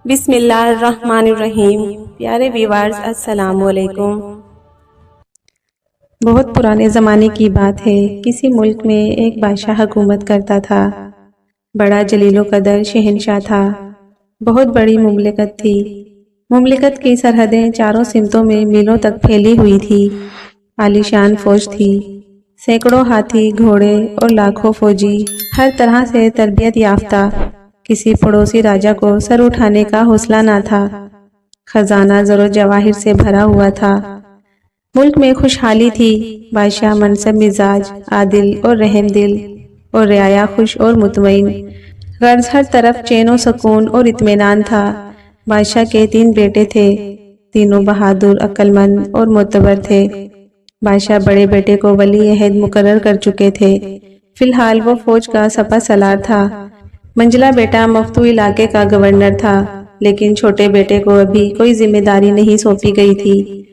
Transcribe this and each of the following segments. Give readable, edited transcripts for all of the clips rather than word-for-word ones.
بسم اللہ الرحمن الرحیم۔ پیارے ویوارز السلام علیکم۔ بہت پرانے زمانے کی بات ہے، کسی ملک میں ایک بادشاہ حکومت کرتا تھا۔ بڑا جلیل و قدر شہنشاہ تھا۔ بہت بڑی مملکت تھی۔ مملکت کی سرحدیں چاروں سمتوں میں میلوں تک پھیلی ہوئی تھی۔ عالیشان فوج تھی، سینکڑوں ہاتھی گھوڑے اور لاکھوں فوجی، ہر طرح سے تربیت یافتہ۔ کسی پڑوسی راجا کو سر اٹھانے کا حوصلہ نہ تھا۔ خزانہ زر و جواہر سے بھرا ہوا تھا۔ ملک میں خوشحالی تھی۔ بادشاہ منصب مزاج، عادل اور رحم دل، اور رعایا خوش اور مطمئن۔ غرض ہر طرف چین و سکون اور اطمینان تھا۔ بادشاہ کے 3 بیٹے تھے، تینوں بہادر، عقل مند اور معتبر تھے۔ بادشاہ بڑے بیٹے کو ولی عہد مقرر کر چکے تھے۔ فی الحال وہ فوج کا سپہ سالار تھا۔ منجلا بیٹا مفتو علاقے کا گورنر تھا، لیکن چھوٹے بیٹے کو ابھی کوئی ذمہ داری نہیں سونپی گئی تھی۔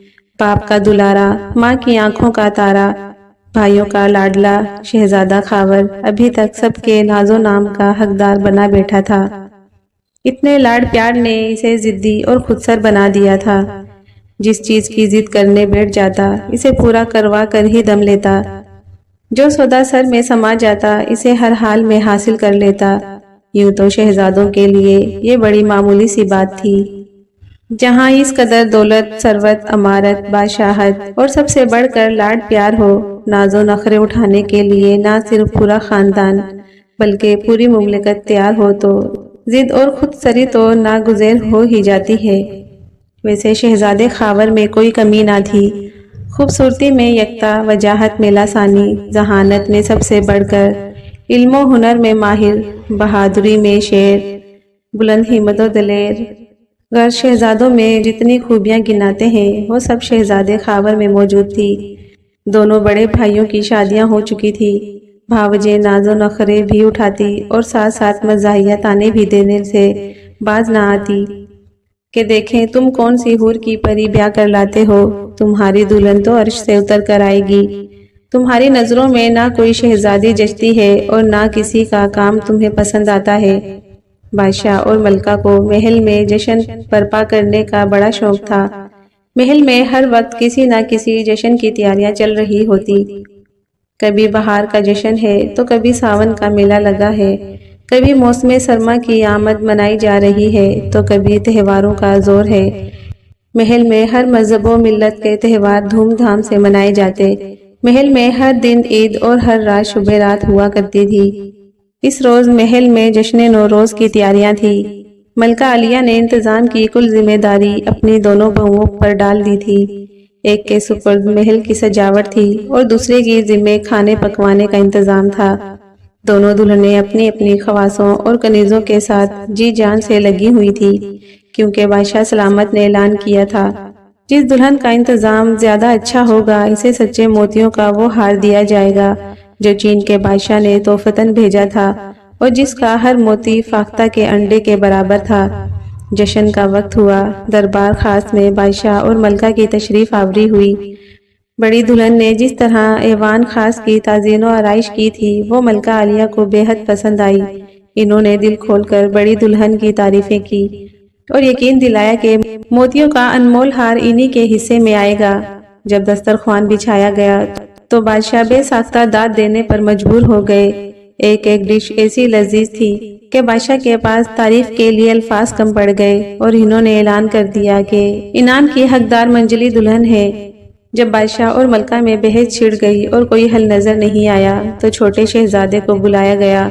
باپ کا دلارا، ماں کی آنکھوں کا تارا، بھائیوں کا لاڈلا شہزادہ خاور ابھی تک سب کے ناز و نام کا حقدار بنا بیٹھا تھا۔ اتنے لاڈ پیار نے اسے ضدی اور خودسر بنا دیا تھا۔ جس چیز کی ضد کرنے بیٹھ جاتا، اسے پورا کروا کر ہی دم لیتا۔ جو سودا سر میں سما جاتا، اسے ہر حال میں حاصل کر لیتا۔ یوں تو شہزادوں کے لیے یہ بڑی معمولی سی بات تھی۔ جہاں اس قدر دولت، ثروت، امارت، بادشاہت اور سب سے بڑھ کر لاڈ پیار ہو، ناز و نخرے اٹھانے کے لیے نہ صرف پورا خاندان بلکہ پوری مملکت تیار ہو تو ضد اور خود سری تو ناگزیر ہو ہی جاتی ہے۔ ویسے شہزادے خاور میں کوئی کمی نہ تھی۔ خوبصورتی میں یکتا، وجاہت میں لاسانی، ذہانت میں سب سے بڑھ کر، علم و ہنر میں ماہر، بہادری میں شیر، بلند ہمت و دلیر۔ غرض شہزادوں میں جتنی خوبیاں گناتے ہیں وہ سب شہزادے خاور میں موجود تھی۔ دونوں بڑے بھائیوں کی شادیاں ہو چکی تھی۔ بھاوجیں ناز و نخرے بھی اٹھاتی اور ساتھ ساتھ مزاحیہ تانے بھی دینے سے باز نہ آتی کہ دیکھیں تم کون سی حور کی پری بیاہ کر لاتے ہو، تمہاری دلہن تو عرش سے اتر کر آئے گی۔ تمہاری نظروں میں نہ کوئی شہزادی جچتی ہے اور نہ کسی کا کام تمہیں پسند آتا ہے۔ بادشاہ اور ملکہ کو محل میں جشن برپا کرنے کا بڑا شوق تھا۔ محل میں ہر وقت کسی نہ کسی جشن کی تیاریاں چل رہی ہوتی۔ کبھی بہار کا جشن ہے تو کبھی ساون کا میلہ لگا ہے، کبھی موسم سرما کی آمد منائی جا رہی ہے تو کبھی تہواروں کا زور ہے۔ محل میں ہر مذہب و ملت کے تہوار دھوم دھام سے منائے جاتے۔ محل میں ہر دن عید اور ہر رات شب رات ہوا کرتی تھی۔ اس روز محل میں جشن نوروز کی تیاریاں تھی۔ ملکہ عالیہ نے انتظام کی کل ذمہ داری اپنی دونوں بہوؤں پر ڈال دی تھی۔ ایک کے سپرد محل کی سجاوٹ تھی اور دوسرے کی ذمہ کھانے پکوانے کا انتظام تھا۔ دونوں دلہنیں اپنی اپنی خواصوں اور کنیزوں کے ساتھ جی جان سے لگی ہوئی تھی، کیونکہ بادشاہ سلامت نے اعلان کیا تھا جس دلہن کا انتظام زیادہ اچھا ہوگا اسے سچے موتیوں کا وہ ہار دیا جائے گا جو چین کے بادشاہ نے تحفتاً بھیجا تھا اور جس کا ہر موتی فاختہ کے انڈے کے برابر تھا۔ جشن کا وقت ہوا۔ دربار خاص میں بادشاہ اور ملکہ کی تشریف آوری ہوئی۔ بڑی دلہن نے جس طرح ایوان خاص کی تعزین و آرائش کی تھی وہ ملکہ عالیہ کو بے حد پسند آئی۔ انہوں نے دل کھول کر بڑی دلہن کی تعریفیں کی اور یقین دلایا کہ موتیوں کا انمول ہار انہی کے حصے میں آئے گا۔ جب دسترخوان بچھایا گیا تو بادشاہ بے ساختہ داد دینے پر مجبور ہو گئے۔ ایک ایک ڈش ایسی لذیذ تھی کہ بادشاہ کے پاس تعریف کے لیے الفاظ کم پڑ گئے اور انہوں نے اعلان کر دیا کہ انعام کی حقدار منجلی دلہن ہے۔ جب بادشاہ اور ملکہ میں بحث چھڑ گئی اور کوئی حل نظر نہیں آیا تو چھوٹے شہزادے کو بلایا گیا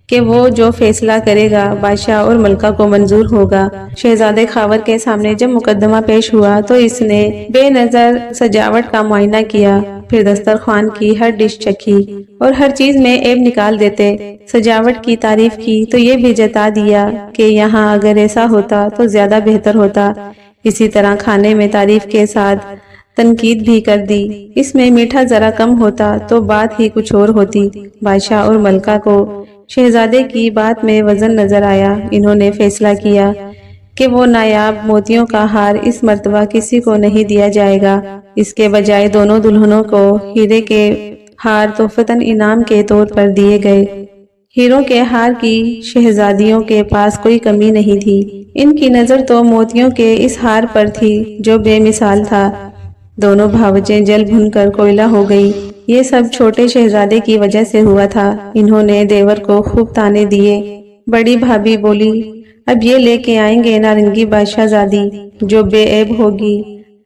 کہ وہ جو فیصلہ کرے گا بادشاہ اور ملکہ کو منظور ہوگا۔ شہزادے خاور کے سامنے جب مقدمہ پیش ہوا تو اس نے بے نظر سجاوٹ کا معائنہ کیا، پھر دسترخوان کی ہر ڈش چکھی اور ہر چیز میں عیب نکال دیتے۔ سجاوٹ کی تعریف کی تو یہ بھی جتا دیا کہ یہاں اگر ایسا ہوتا تو زیادہ بہتر ہوتا۔ اسی طرح کھانے میں تعریف کے ساتھ تنقید بھی کر دی۔ اس میں میٹھا ذرا کم ہوتا تو بات ہی کچھ اور ہوتی۔ بادشاہ اور ملکہ کو شہزادے کی بات میں وزن نظر آیا۔ انہوں نے فیصلہ کیا کہ وہ نایاب موتیوں کا ہار اس مرتبہ کسی کو نہیں دیا جائے گا۔ اس کے بجائے دونوں دلہنوں کو ہیرے کے ہار تحفتاً انعام کے طور پر دیے گئے۔ ہیروں کے ہار کی شہزادیوں کے پاس کوئی کمی نہیں تھی۔ ان کی نظر تو موتیوں کے اس ہار پر تھی جو بے مثال تھا۔ دونوں بھاوجیں جل بھن کر کوئلہ ہو گئی۔ یہ سب چھوٹے شہزادے کی وجہ سے ہوا تھا۔ انہوں نے دیور کو خوب تانے دیے۔ بڑی بھابھی بولی، اب یہ لے کے آئیں گے نارنگی بادشاہ زادی جو بے عیب ہوگی،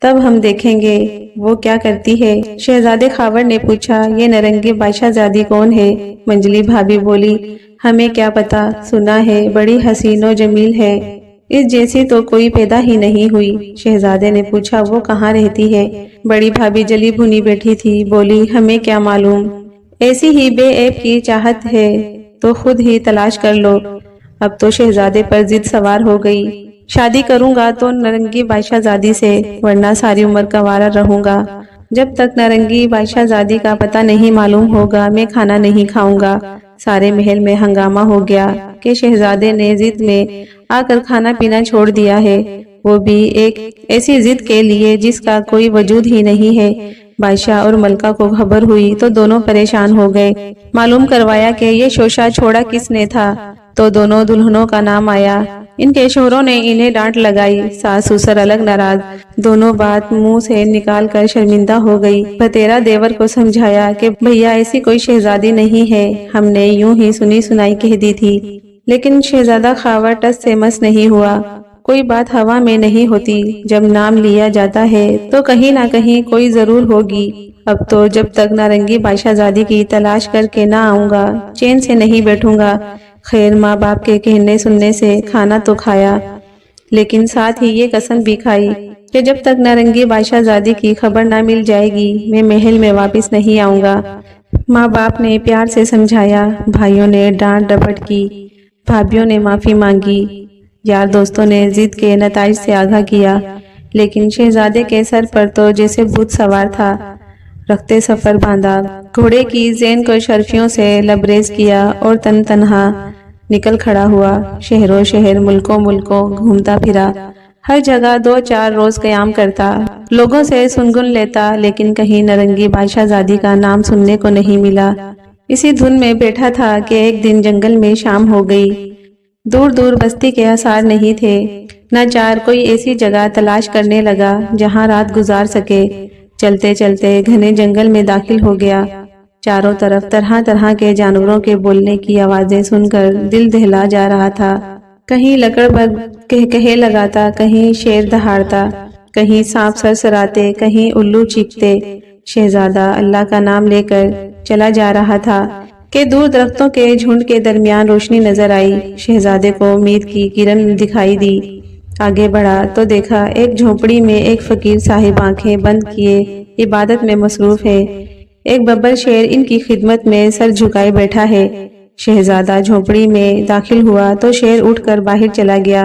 تب ہم دیکھیں گے وہ کیا کرتی ہے۔ شہزادے خاور نے پوچھا، یہ نارنگی بادشاہ زادی کون ہے؟ منجلی بھابھی بولی، ہمیں کیا پتا، سنا ہے بڑی حسین و جمیل ہے، اس جیسی تو کوئی پیدا ہی نہیں ہوئی۔ شہزادے نے پوچھا، وہ کہاں رہتی ہے؟ بڑی بھابھی جلی بھنی بیٹھی تھی، بولی، ہمیں کیا معلوم، ایسی ہی بے عیب کی چاہت ہے تو خود ہی تلاش کر لو۔ اب تو شہزادے پر ضد سوار ہو گئی، شادی کروں گا تو نارنگی بادشاہ زادی سے، ورنہ ساری عمر کنوارا رہوں گا۔ جب تک نارنگی بادشاہ زادی کا پتہ نہیں معلوم ہوگا میں کھانا نہیں کھاؤں گا۔ سارے محل میں ہنگامہ ہو گیا کہ شہزادے نے ضد میں آ کر کھانا پینا چھوڑ دیا ہے، وہ بھی ایک ایسی ضد کے لیے جس کا کوئی وجود ہی نہیں ہے۔ بادشاہ اور ملکہ کو خبر ہوئی تو دونوں پریشان ہو گئے۔ معلوم کروایا کہ یہ شوشہ چھوڑا کس نے تھا، تو دونوں دلہنوں کا نام آیا۔ ان کے شوہروں نے انہیں ڈانٹ لگائی، ساس سسر الگ ناراض، دونوں بات منہ سے نکال کر شرمندہ ہو گئی۔ بھتیرا دیور کو سمجھایا کہ بھیا ایسی کوئی شہزادی نہیں ہے، ہم نے یوں ہی سنی سنائی کہہ دی تھی۔ لیکن شہزادہ خاور ٹس سے مس نہیں ہوا۔ کوئی بات ہوا میں نہیں ہوتی، جب نام لیا جاتا ہے تو کہیں نہ کہیں کوئی ضرور ہوگی۔ اب تو جب تک نارنگی بادشاہ زادی کی تلاش کر کے نہ آؤں گا چین سے نہیں بیٹھوں گا۔ خیر ماں باپ کے کہنے سننے سے کھانا تو کھایا، لیکن ساتھ ہی یہ قسم بھی کھائی کہ جب تک نارنگی بادشاہ زادی کی خبر نہ مل جائے گی میں محل میں واپس نہیں آؤں گا۔ ماں باپ نے پیار سے سمجھایا، بھائیوں نے ڈانٹ ڈپٹ کی، بھابھیوں نے معافی مانگی، یار دوستوں نے ضد کے نتائج سے آگاہ کیا، لیکن شہزادے کے سر پر تو جیسے بھوت سوار تھا۔ رختے سفر باندھا، گھوڑے کی زین کو شرفیوں سے لبریز کیا اور تن تنہا نکل کھڑا ہوا۔ شہروں شہر ملکوں ملکوں گھومتا پھرا، ہر جگہ 2-4 روز قیام کرتا، لوگوں سے سنگن لیتا، لیکن کہیں نارنگی بادشاہ زادی کا نام سننے کو نہیں ملا۔ اسی دھن میں بیٹھا تھا کہ ایک دن جنگل میں شام ہو گئی۔ دور دور بستی کے آثار نہیں تھے، ناچار کوئی ایسی جگہ تلاش کرنے لگا جہاں رات گزار سکے۔ چلتے چلتے گھنے جنگل میں داخل ہو گیا۔ چاروں طرف طرح طرح کے جانوروں کے بولنے کی آوازیں سن کر دل دہلا جا رہا تھا۔ کہیں لکڑ بگ کہے لگاتا، کہیں شیر دہاڑتا، کہیں سانپ سرسراتے، کہیں الو چیختے۔ شہزادہ اللہ کا نام لے کر چلا جا رہا تھا کہ دور درختوں کے جھنڈ کے درمیان روشنی نظر آئی۔ شہزادے کو امید کی کرن دکھائی دی۔ آگے بڑھا تو دیکھا ایک جھونپڑی میں ایک فقیر صاحب آنکھیں بند کیے عبادت میں مصروف ہے۔ ایک ببر شیر ان کی خدمت میں سر جھکائے بیٹھا ہے۔ شہزادہ جھونپڑی میں داخل ہوا تو شیر اٹھ کر باہر چلا گیا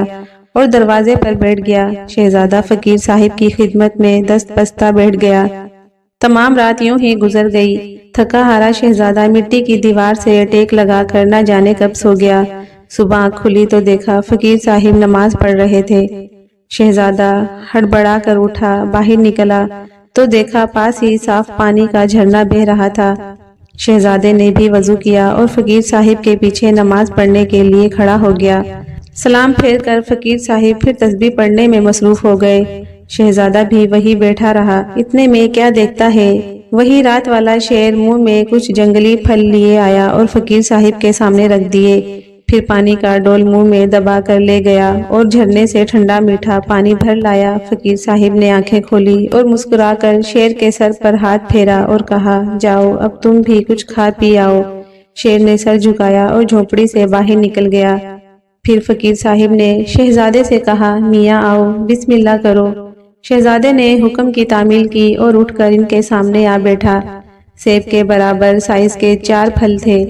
اور دروازے پر بیٹھ گیا۔ شہزادہ فقیر صاحب کی خدمت میں دست بستہ بیٹھ گیا۔ تمام رات یوں ہی گزر گئی۔ تھکا ہارا شہزادہ مٹی کی دیوار سے ٹیک لگا کر نہ جانے کب سو گیا۔ صبح آنکھ کھلی تو دیکھا فقیر صاحب نماز پڑھ رہے تھے۔ شہزادہ ہڑبڑا کر اٹھا، باہر نکلا تو دیکھا پاس ہی صاف پانی کا جھرنا بہہ رہا تھا۔ شہزادے نے بھی وضو کیا اور فقیر صاحب کے پیچھے نماز پڑھنے کے لیے کھڑا ہو گیا۔ سلام پھیر کر فقیر صاحب پھر تسبیح پڑھنے میں مصروف ہو گئے۔ شہزادہ بھی وہی بیٹھا رہا۔ اتنے میں کیا دیکھتا ہے، وہی رات والا شیر منہ میں کچھ جنگلی پھل لیے آیا اور فقیر صاحب کے سامنے رکھ دیے۔ پھر پانی کا ڈول منہ میں دبا کر لے گیا اور جھرنے سے ٹھنڈا میٹھا پانی بھر لایا۔ فقیر صاحب نے آنکھیں کھولی اور مسکرا کر شیر کے سر پر ہاتھ پھیرا اور کہا، جاؤ اب تم بھی کچھ کھا پی آؤ۔ شیر نے سر جھکایا اور جھونپڑی سے باہر نکل گیا۔ پھر فقیر صاحب نے شہزادے سے کہا، میاں آؤ، بسم اللہ کرو۔ شہزادے نے حکم کی تعمیل کی اور اٹھ کر ان کے سامنے آ بیٹھا۔ سیب کے برابر سائز کے 4 پھل تھے۔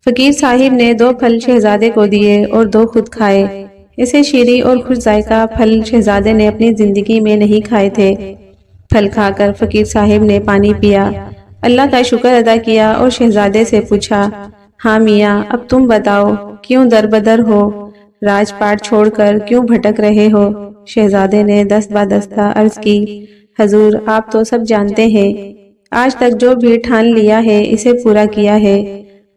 فقیر صاحب نے 2 پھل شہزادے کو دیے اور 2 خود کھائے۔ اسے شیریں اور خوش ذائقہ پھل شہزادے نے اپنی زندگی میں نہیں کھائے تھے۔ پھل کھا کر فقیر صاحب نے پانی پیا، اللہ کا شکر ادا کیا اور شہزادے سے پوچھا، ہاں میاں اب تم بتاؤ کیوں در بدر ہو، راج پاٹ چھوڑ کر کیوں بھٹک رہے ہو؟ شہزادے نے دست بادستہ عرض کی، حضور آپ تو سب جانتے ہیں، آج تک جو بھی ٹھان لیا ہے اسے پورا کیا ہے۔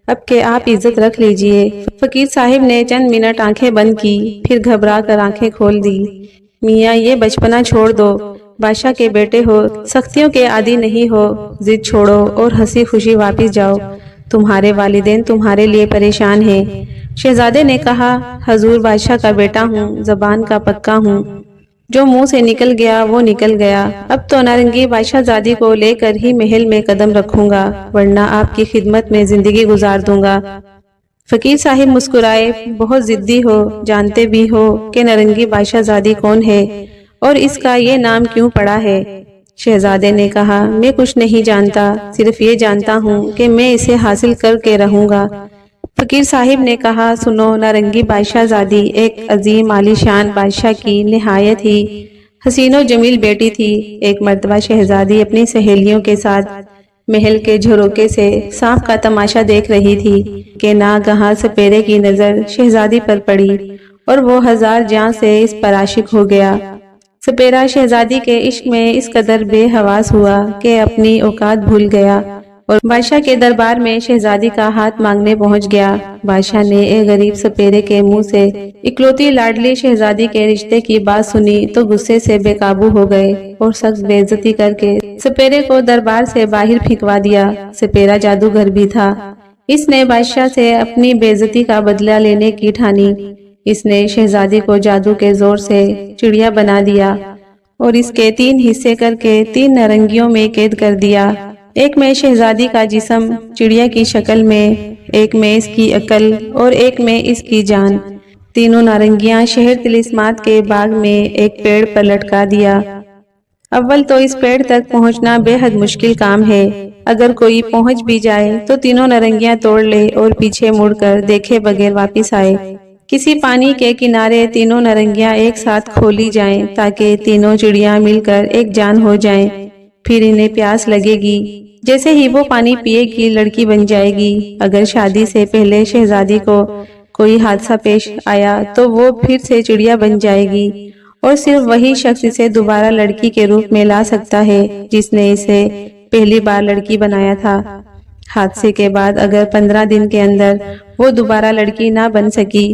اب کہ آپ عزت رکھ لیجئے۔ فقیر صاحب نے چند منٹ آنکھیں بند کی، پھر گھبرا کر آنکھیں کھول دی۔ میاں یہ بچپنا چھوڑ دو، بادشاہ کے بیٹے ہو، سختیوں کے عادی نہیں ہو، ضد چھوڑو اور ہنسی خوشی واپس جاؤ، تمہارے والدین تمہارے لیے پریشان ہیں۔ شہزادے نے کہا، حضور بادشاہ کا بیٹا ہوں، زبان کا پکا ہوں، جو منہ سے نکل گیا وہ نکل گیا، اب تو نارنگی بادشاہ زادی کو لے کر ہی محل میں قدم رکھوں گا، ورنہ آپ کی خدمت میں زندگی گزار دوں گا۔ فقیر صاحب مسکرائے، بہت ضدی ہو، جانتے بھی ہو کہ نارنگی بادشاہ زادی کون ہے اور اس کا یہ نام کیوں پڑا ہے؟ شہزادے نے کہا، میں کچھ نہیں جانتا، صرف یہ جانتا ہوں کہ میں اسے حاصل کر کے رہوں گا۔ فقیر صاحب نے کہا، سنو، نارنگی بادشاہ زادی ایک عظیم عالی شان بادشاہ کی نہایت ہی حسین و جمیل بیٹی تھی۔ ایک مرتبہ شہزادی اپنی سہیلیوں کے ساتھ محل کے جھروکے سے سانپ کا تماشا دیکھ رہی تھی کہ ناگہاں سپیرے کی نظر شہزادی پر پڑی اور وہ ہزار جاں سے اس پر عاشق ہو گیا۔ سپیرا شہزادی کے عشق میں اس قدر بے حواس ہوا کہ اپنی اوقات بھول گیا اور بادشاہ کے دربار میں شہزادی کا ہاتھ مانگنے پہنچ گیا۔ بادشاہ نے ایک غریب سپیرے کے منہ سے اکلوتی لاڈلی شہزادی کے رشتے کی بات سنی تو غصے سے بے قابو ہو گئے اور سخت بے عزتی کر کے سپیرے کو دربار سے باہر پھینکوا دیا۔ سپیرا جادوگر بھی تھا، اس نے بادشاہ سے اپنی بے عزتی کا بدلہ لینے کی ٹھانی۔ اس نے شہزادی کو جادو کے زور سے چڑیا بنا دیا اور اس کے 3 حصے کر کے 3 نارنگیوں میں قید کر دیا، ایک میں شہزادی کا جسم چڑیا کی شکل میں، ایک میں اس کی عقل اور ایک میں اس کی جان۔ تینوں نارنگیاں شہر طلسمات کے باغ میں ایک پیڑ پر لٹکا دیا۔ اول تو اس پیڑ تک پہنچنا بے حد مشکل کام ہے، اگر کوئی پہنچ بھی جائے تو تینوں نارنگیاں توڑ لے اور پیچھے مڑ کر دیکھے بغیر واپس آئے۔ کسی پانی کے کنارے تینوں نارنگیاں ایک ساتھ کھولی جائیں تاکہ تینوں چڑیاں مل کر ایک جان ہو جائیں، پھر انہیں پیاس لگے گی، جیسے ہی وہ پانی پیے گی لڑکی بن جائے گی۔ اگر شادی سے پہلے شہزادی کو کوئی حادثہ پیش آیا تو وہ پھر سے چڑیا بن جائے گی اور صرف وہی شخص اسے دوبارہ لڑکی کے روپ میں لا سکتا ہے جس نے اسے پہلی بار لڑکی بنایا تھا۔ حادثے کے بعد اگر 15 دن کے اندر وہ دوبارہ لڑکی نہ بن سکی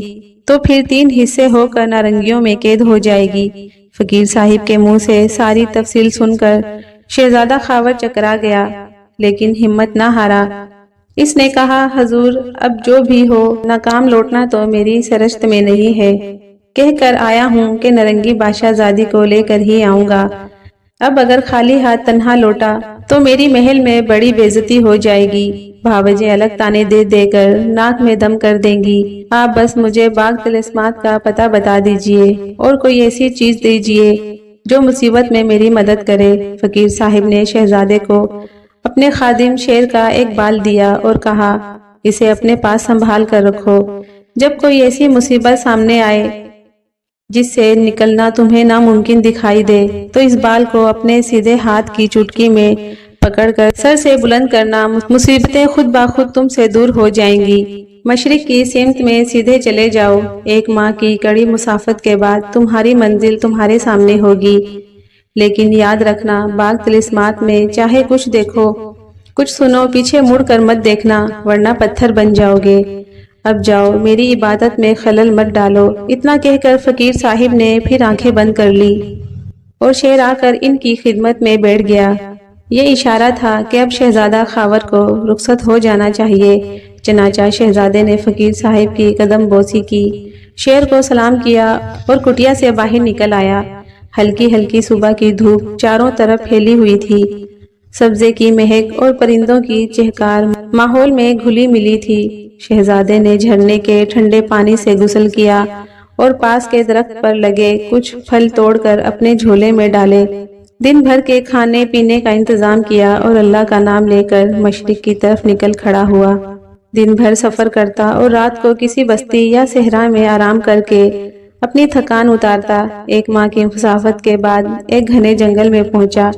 تو پھر 3 حصے ہو کر نارنگیوں میں قید ہو جائے گی۔ فقیر صاحب کے منہ سے ساری تفصیل سن کر شہزادہ خاور چکرا گیا، لیکن ہمت نہ ہارا۔ اس نے کہا، حضور اب جو بھی ہو، ناکام لوٹنا تو میری سرشت میں نہیں ہے، کہہ کر آیا ہوں کہ نارنگی بادشاہ زادی کو لے کر ہی آؤں گا۔ اب اگر خالی ہاتھ تنہا لوٹا تو میری محل میں بڑی بے عزتی ہو جائے گی، بھاوجیں الگ تانے دے دے کر ناک میں دم کر دیں گی۔ آپ بس مجھے باغ طلسمات کا پتہ بتا دیجئے اور کوئی ایسی چیز دیجئے جو مصیبت میں میری مدد کرے۔ فقیر صاحب نے شہزادے کو اپنے خادم شیر کا ایک بال دیا اور کہا، اسے اپنے پاس سنبھال کر رکھو، جب کوئی ایسی مصیبت سامنے آئے جس سے نکلنا تمہیں ناممکن دکھائی دے تو اس بال کو اپنے سیدھے ہاتھ کی چٹکی میں پکڑ کر سر سے بلند کرنا، مصیبتیں خود بخود تم سے دور ہو جائیں گی۔ مشرق کی سمت میں سیدھے چلے جاؤ، 1 ماہ کی کڑی مسافت کے بعد تمہاری منزل تمہارے سامنے ہوگی، لیکن یاد رکھنا باغ طلسمات میں چاہے کچھ دیکھو کچھ سنو، پیچھے مڑ کر مت دیکھنا ورنہ پتھر بن جاؤ گے۔ اب جاؤ، میری عبادت میں خلل مت ڈالو۔ اتنا کہہ کر فقیر صاحب نے پھر آنکھیں بند کر لی اور شیر آ کر ان کی خدمت میں بیٹھ گیا۔ یہ اشارہ تھا کہ اب شہزادہ خاور کو رخصت ہو جانا چاہیے۔ چنانچہ شہزادے نے فقیر صاحب کی قدم بوسی کی، شیر کو سلام کیا اور کٹیا سے باہر نکل آیا۔ ہلکی ہلکی صبح کی دھوپ چاروں طرف پھیلی ہوئی تھی، سبزے کی مہک اور پرندوں کی چہکار ماحول میں گھلی ملی تھی۔ شہزادے نے جھرنے کے ٹھنڈے پانی سے غسل کیا اور پاس کے درخت پر لگے کچھ پھل توڑ کر اپنے جھولے میں ڈالے، دن بھر کے کھانے پینے کا انتظام کیا اور اللہ کا نام لے کر مشرق کی طرف نکل کھڑا ہوا۔ دن بھر سفر کرتا اور رات کو کسی بستی یا صحرا میں آرام کر کے اپنی تھکان اتارتا۔ 1 ماہ کی مسافت کے بعد ایک گھنے جنگل میں پہنچا۔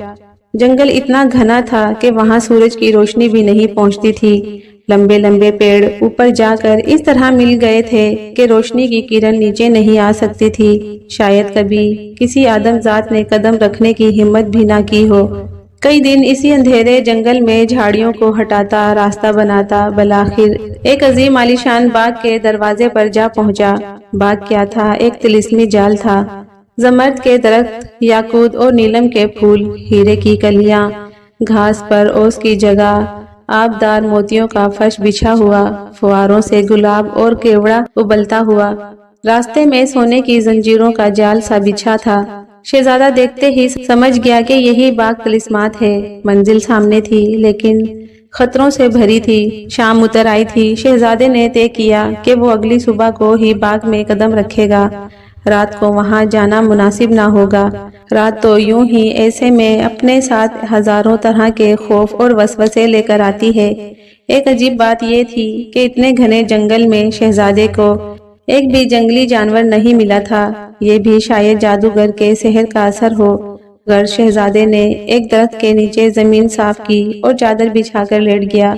جنگل اتنا گھنا تھا کہ وہاں سورج کی روشنی بھی نہیں پہنچتی تھی۔ لمبے لمبے پیڑ اوپر جا کر اس طرح مل گئے تھے کہ روشنی کی کرن نیچے نہیں آ سکتی تھی۔ شاید کبھی کسی آدم ذات نے قدم رکھنے کی ہمت بھی نہ کی ہو۔ کئی دن اسی اندھیرے جنگل میں جھاڑیوں کو ہٹاتا، راستہ بناتا، بالآخر ایک عظیم عالیشان باغ کے دروازے پر جا پہنچا۔ باغ کیا تھا؟ ایک طلسمی جال تھا۔ زمرد کے درخت، یاقوت اور نیلم کے پھول، ہیرے کی کلیاں، گھاس پر اوس کی جگہ، آبدار موتیوں کا فرش بچھا ہوا، فواروں سے گلاب اور کیوڑا ابلتا ہوا۔ راستے میں سونے کی زنجیروں کا جال سا بچھا تھا۔ شہزادہ دیکھتے ہی سمجھ گیا کہ یہی باغ طلسمات ہے۔ منزل سامنے تھی لیکن خطروں سے بھری تھی۔ شام اتر آئی تھی۔ شہزادے نے طے کیا کہ وہ اگلی صبح کو ہی باغ میں قدم رکھے گا۔ رات کو وہاں جانا مناسب نہ ہوگا۔ رات تو یوں ہی ایسے میں اپنے ساتھ ہزاروں طرح کے خوف اور وسوسے لے کر آتی ہے۔ ایک عجیب بات یہ تھی کہ اتنے گھنے جنگل میں شہزادے کو ایک بھی جنگلی جانور نہیں ملا تھا۔ یہ بھی شاید جادوگر کے سحر کا اثر ہو۔ گر شہزادے نے ایک درخت کے نیچے زمین صاف کی اور چادر بچھا کر لیٹ گیا۔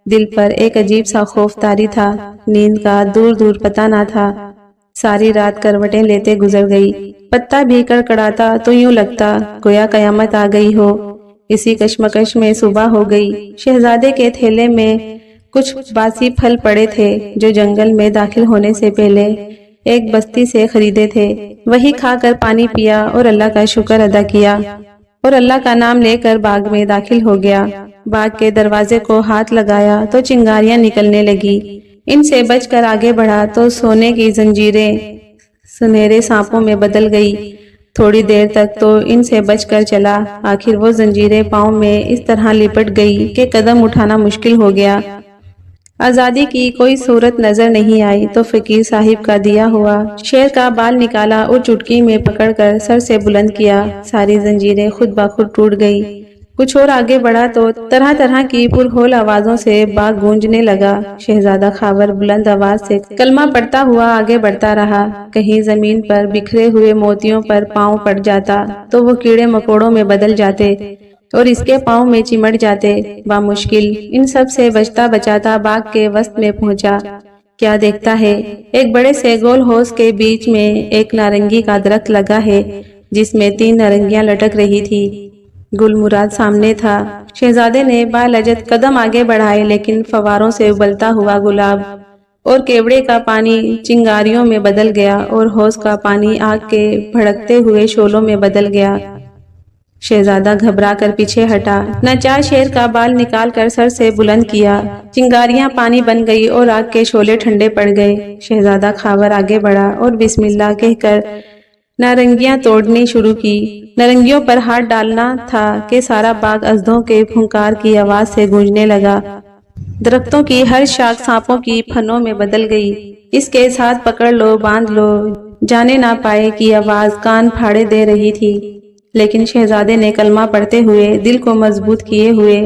دل پر ایک عجیب سا خوف طاری تھا۔ نیند کا دور دور پتہ نہ تھا۔ ساری رات کروٹیں لیتے گزر گئی۔ پتا بھی کڑکڑاتا تو یوں لگتا گویا قیامت آ گئی ہو۔ اسی کشمکش میں صبح ہو گئی۔ شہزادے کے تھیلے میں کچھ باسی پھل پڑے تھے جو جنگل میں داخل ہونے سے پہلے ایک بستی سے خریدے تھے۔ وہی کھا کر پانی پیا اور اللہ کا شکر ادا کیا اور اللہ کا نام لے کر باغ میں داخل ہو گیا۔ باغ کے دروازے کو ہاتھ لگایا تو چنگاریاں نکلنے لگی۔ ان سے بچ کر آگے بڑھا تو سونے کی زنجیریں سنہرے سانپوں میں بدل گئی۔ تھوڑی دیر تک تو ان سے بچ کر چلا، آخر وہ زنجیریں پاؤں میں اس طرح لپٹ گئی کہ قدم اٹھانا مشکل ہو گیا۔ آزادی کی کوئی صورت نظر نہیں آئی تو فقیر صاحب کا دیا ہوا شیر کا بال نکالا اور چٹکی میں پکڑ کر سر سے بلند کیا۔ ساری زنجیریں خود بخود ٹوٹ گئی۔ کچھ اور آگے بڑھا تو طرح طرح کی پرہول آوازوں سے باغ گونجنے لگا۔ شہزادہ خاور بلند آواز سے کلمہ پڑھتا ہوا آگے بڑھتا رہا۔ کہیں زمین پر بکھرے ہوئے موتیوں پر پاؤں پڑ جاتا تو وہ کیڑے مکوڑوں میں بدل جاتے اور اس کے پاؤں میں چمٹ جاتے۔ بامشکل ان سب سے بچتا بچاتا باغ کے وسط میں پہنچا۔ کیا دیکھتا ہے، ایک بڑے سے گول حوض کے بیچ میں ایک نارنگی کا درخت لگا ہے جس میں 3 نارنگیاں لٹک رہی تھی۔ گل مراد سامنے تھا۔ شہزادے نے بالجھت قدم آگے بڑھائے لیکن فواروں سے ابلتا ہوا گلاب اور کیوڑے کا پانی چنگاریوں میں بدل گیا اور حوض کا پانی آگ کے بھڑکتے ہوئے شعلوں میں بدل گیا۔ شہزادہ گھبرا کر پیچھے ہٹا، ناچار شیر کا بال نکال کر سر سے بلند کیا۔ چنگاریاں پانی بن گئی اور آگ کے شعلے ٹھنڈے پڑ گئے۔ شہزادہ خاور آگے بڑھا اور بسم اللہ کہہ کر نارنگیاں توڑنی شروع کی۔ نارنگیوں پر ہاتھ ڈالنا تھا کہ سارا باغ اژدھوں کے پھنکار کی آواز سے گونجنے لگا۔ درختوں کی ہر شاخ سانپوں کی پھنوں میں بدل گئی۔ اس کے ساتھ پکڑ لو، باندھ لو، جانے نہ پائے کی آواز کان پھاڑے دے رہی تھی۔ لیکن شہزادے نے کلمہ پڑھتے ہوئے دل کو مضبوط کیے ہوئے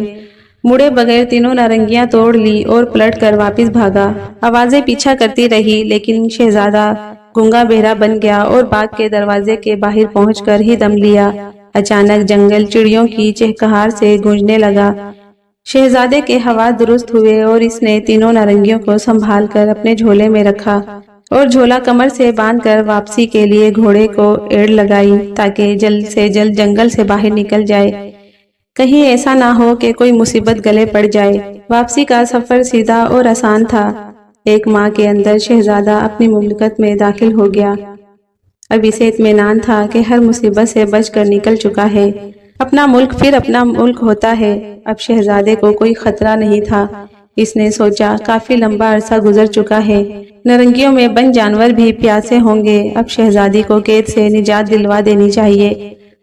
مڑے بغیر تینوں نارنگیاں توڑ لی اور پلٹ کر واپس بھاگا۔ آوازیں پیچھا کرتی رہی لیکن شہزادہ گونگا بہرا بن گیا اور باغ کے دروازے کے باہر پہنچ کر ہی دم لیا۔ اچانک جنگل چڑیوں کی چہچہار سے گونجنے لگا۔ شہزادے کے حواس درست ہوئے اور اس نے تینوں نارنگیوں کو سنبھال کر اپنے جھولے میں رکھا اور جھولا کمر سے باندھ کر واپسی کے لیے گھوڑے کو ایڑ لگائی تاکہ جلد سے جلد جنگل سے باہر نکل جائے، کہیں ایسا نہ ہو کہ کوئی مصیبت گلے پڑ جائے۔ واپسی کا سفر سیدھا اور آسان تھا۔ 1 ماہ کے اندر شہزادہ اپنی مملکت میں داخل ہو گیا۔ اب اسے اطمینان تھا کہ ہر مصیبت سے بچ کر نکل چکا ہے۔ اپنا ملک پھر اپنا ملک ہوتا ہے۔ اب شہزادے کو کوئی خطرہ نہیں تھا۔ اس نے سوچا کافی لمبا عرصہ گزر چکا ہے، نارنگیوں میں بند جانور بھی پیاسے ہوں گے، اب شہزادی کو قید سے نجات دلوا دینی چاہیے۔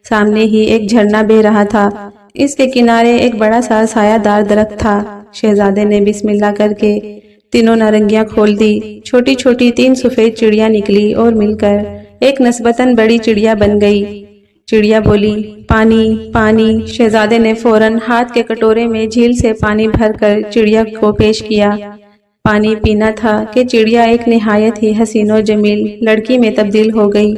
سامنے ہی ایک جھرنا بہہ رہا تھا، اس کے کنارے ایک بڑا سا سایہ دار درخت تھا۔ شہزادے نے بسم اللہ کر کے تینوں نارنگیاں کھول دی۔ چھوٹی چھوٹی 3 سفید چڑیاں نکلی اور مل کر ایک نسبتاً بڑی چڑیا بن گئی۔ چڑیا بولی، پانی پانی۔ شہزادے نے فوراً ہاتھ کے کٹورے میں جھیل سے پانی بھر کر چڑیا کو پیش کیا۔ پانی پینا تھا کہ چڑیا ایک نہایت ہی حسین و جمیل لڑکی میں تبدیل ہو گئی۔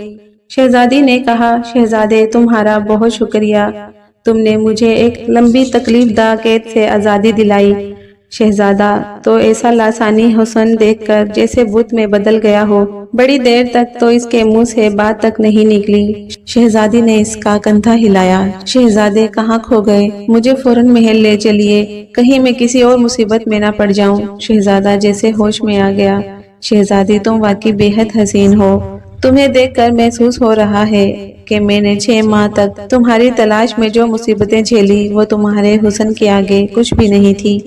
شہزادی نے کہا، شہزادے تمہارا بہت شکریہ، تم نے مجھے ایک لمبی تکلیف دہ قید سے آزادی دلائی۔ شہزادہ تو ایسا لاسانی حسن دیکھ کر جیسے بت میں بدل گیا ہو، بڑی دیر تک تو اس کے منہ سے بات تک نہیں نکلی۔ شہزادی نے اس کا کندھا ہلایا۔ شہزادے کہاں کھو گئے؟ مجھے فوراً محل لے چلیے، کہیں میں کسی اور مصیبت میں نہ پڑ جاؤں۔ شہزادہ جیسے ہوش میں آ گیا۔ شہزادی تم واقعی بے حد حسین ہو، تمہیں دیکھ کر محسوس ہو رہا ہے کہ میں نے 6 ماہ تک تمہاری تلاش میں جو مصیبتیں جھیلی وہ تمہارے حسن کے آگے کچھ بھی نہیں تھی،